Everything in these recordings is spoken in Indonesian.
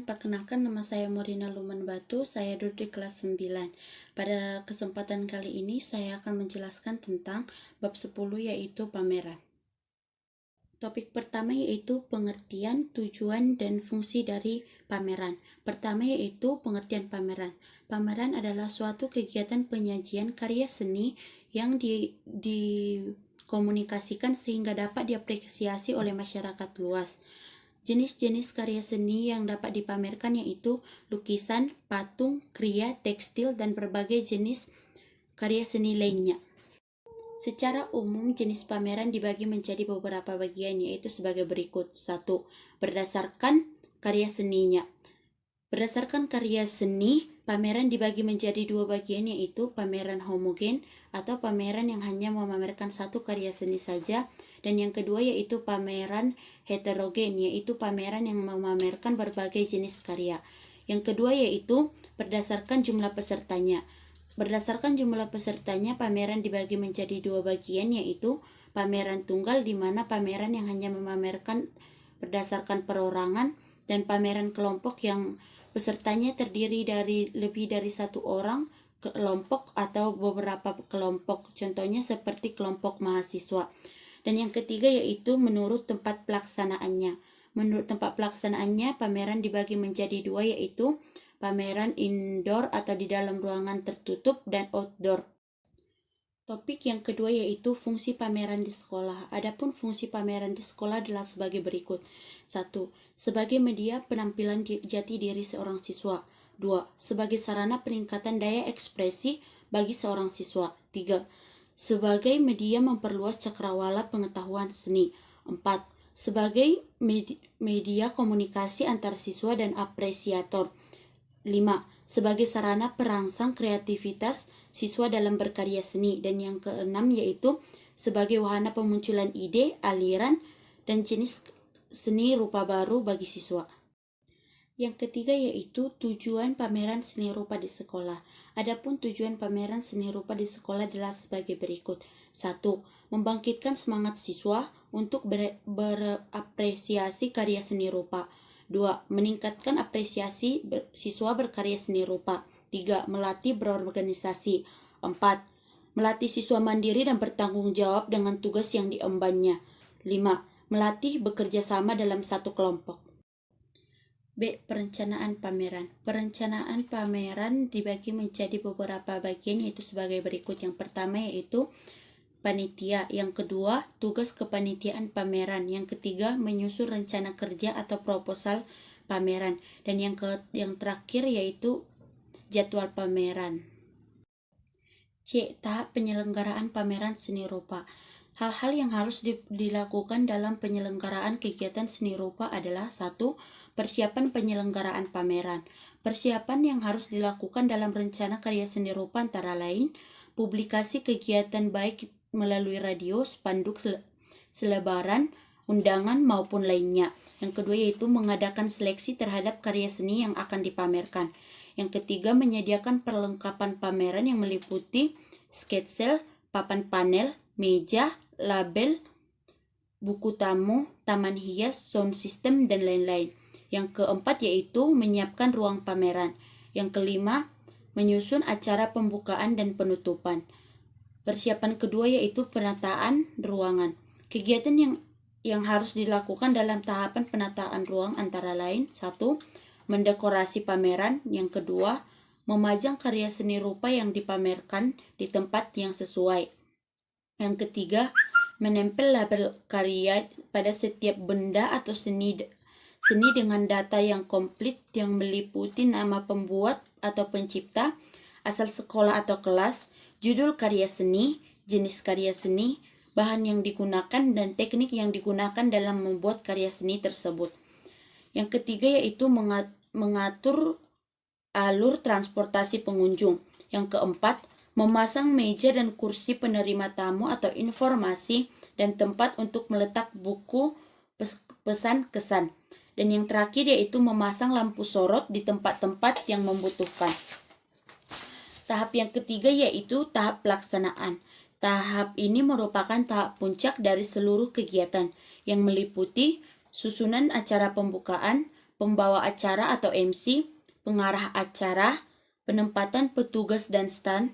perkenalkan nama saya Morina Luman Batu, saya duduk di kelas 9. Pada kesempatan kali ini saya akan menjelaskan tentang bab 10 yaitu pameran. Topik pertama yaitu pengertian, tujuan, dan fungsi dari pameran. Pertama yaitu pengertian pameran. Pameran adalah suatu kegiatan penyajian karya seni yang dikomunikasikan sehingga dapat diapresiasi oleh masyarakat luas. Jenis-jenis karya seni yang dapat dipamerkan yaitu lukisan, patung, kriya, tekstil, dan berbagai jenis karya seni lainnya. Secara umum, jenis pameran dibagi menjadi beberapa bagian yaitu sebagai berikut. 1. Berdasarkan karya seninya. Berdasarkan karya seni, pameran dibagi menjadi dua bagian yaitu pameran homogen atau pameran yang hanya memamerkan satu karya seni saja, dan yang kedua yaitu pameran heterogen yaitu pameran yang memamerkan berbagai jenis karya. Yang kedua yaitu berdasarkan jumlah pesertanya. Berdasarkan jumlah pesertanya, pameran dibagi menjadi dua bagian yaitu pameran tunggal di mana pameran yang hanya memamerkan berdasarkan perorangan, dan pameran kelompok yang pesertanya terdiri dari lebih dari satu orang kelompok atau beberapa kelompok, contohnya seperti kelompok mahasiswa. Dan yang ketiga yaitu menurut tempat pelaksanaannya. Menurut tempat pelaksanaannya, pameran dibagi menjadi dua yaitu pameran indoor atau di dalam ruangan tertutup dan outdoor. Topik yang kedua yaitu fungsi pameran di sekolah. Adapun fungsi pameran di sekolah adalah sebagai berikut. 1. Sebagai media penampilan jati diri seorang siswa. 2. Sebagai sarana peningkatan daya ekspresi bagi seorang siswa. 3. Sebagai media memperluas cakrawala pengetahuan seni. 4. Sebagai media komunikasi antar siswa dan apresiator. 5. Sebagai sarana perangsang kreativitas siswa dalam berkarya seni. Dan yang keenam yaitu sebagai wahana pemunculan ide, aliran, dan jenis seni rupa baru bagi siswa. Yang ketiga yaitu tujuan pameran seni rupa di sekolah. Adapun tujuan pameran seni rupa di sekolah adalah sebagai berikut. 1. Membangkitkan semangat siswa untuk berapresiasi karya seni rupa. 2. Meningkatkan apresiasi siswa berkarya seni rupa. 3. Melatih berorganisasi. 4. Melatih siswa mandiri dan bertanggung jawab dengan tugas yang diembannya. 5. Melatih bekerja sama dalam satu kelompok. B. Perencanaan pameran. Perencanaan pameran dibagi menjadi beberapa bagian yaitu sebagai berikut. Yang pertama yaitu panitia, yang kedua tugas kepanitiaan pameran, yang ketiga menyusun rencana kerja atau proposal pameran, dan yang terakhir yaitu jadwal pameran. C. Tahap penyelenggaraan pameran seni rupa. Hal-hal yang harus dilakukan dalam penyelenggaraan kegiatan seni rupa adalah 1. Persiapan penyelenggaraan pameran. Persiapan yang harus dilakukan dalam rencana karya seni rupa antara lain publikasi kegiatan baik melalui radio, spanduk, selebaran, undangan maupun lainnya. Yang kedua yaitu mengadakan seleksi terhadap karya seni yang akan dipamerkan. Yang ketiga menyediakan perlengkapan pameran yang meliputi sketsel, papan panel, meja, label, buku tamu, taman hias, sound system, dan lain-lain. Yang keempat yaitu menyiapkan ruang pameran. Yang kelima menyusun acara pembukaan dan penutupan. Persiapan kedua yaitu penataan ruangan. Kegiatan yang harus dilakukan dalam tahapan penataan ruang antara lain 1. Mendekorasi pameran. Yang kedua, memajang karya seni rupa yang dipamerkan di tempat yang sesuai. Yang ketiga, menempel label karya pada setiap benda atau seni dengan data yang komplit yang meliputi nama pembuat atau pencipta, asal sekolah atau kelas, judul karya seni, jenis karya seni, bahan yang digunakan, dan teknik yang digunakan dalam membuat karya seni tersebut. Yang ketiga yaitu mengatur alur transportasi pengunjung. Yang keempat, memasang meja dan kursi penerima tamu atau informasi dan tempat untuk meletak buku pesan kesan. Dan yang terakhir yaitu memasang lampu sorot di tempat-tempat yang membutuhkan. Tahap yang ketiga yaitu tahap pelaksanaan. Tahap ini merupakan tahap puncak dari seluruh kegiatan yang meliputi susunan acara pembukaan, pembawa acara atau MC, pengarah acara, penempatan petugas dan stand,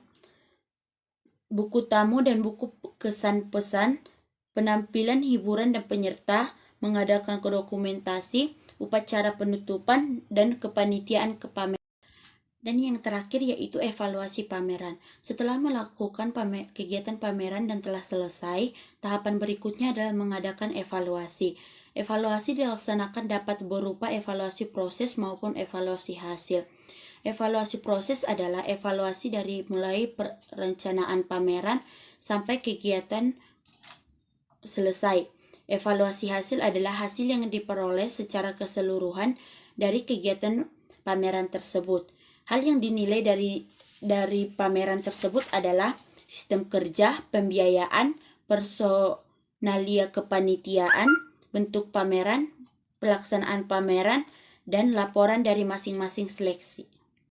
buku tamu dan buku kesan pesan, penampilan hiburan dan penyerta, mengadakan dokumentasi, upacara penutupan, dan kepanitiaan kepameran. Dan yang terakhir yaitu evaluasi pameran. Setelah melakukan kegiatan pameran dan telah selesai, tahapan berikutnya adalah mengadakan evaluasi. Evaluasi dilaksanakan dapat berupa evaluasi proses maupun evaluasi hasil. Evaluasi proses adalah evaluasi dari mulai perencanaan pameran sampai kegiatan selesai. Evaluasi hasil adalah hasil yang diperoleh secara keseluruhan dari kegiatan pameran tersebut. Hal yang dinilai dari pameran tersebut adalah sistem kerja, pembiayaan, personalia kepanitiaan, bentuk pameran, pelaksanaan pameran, dan laporan dari masing-masing seleksi.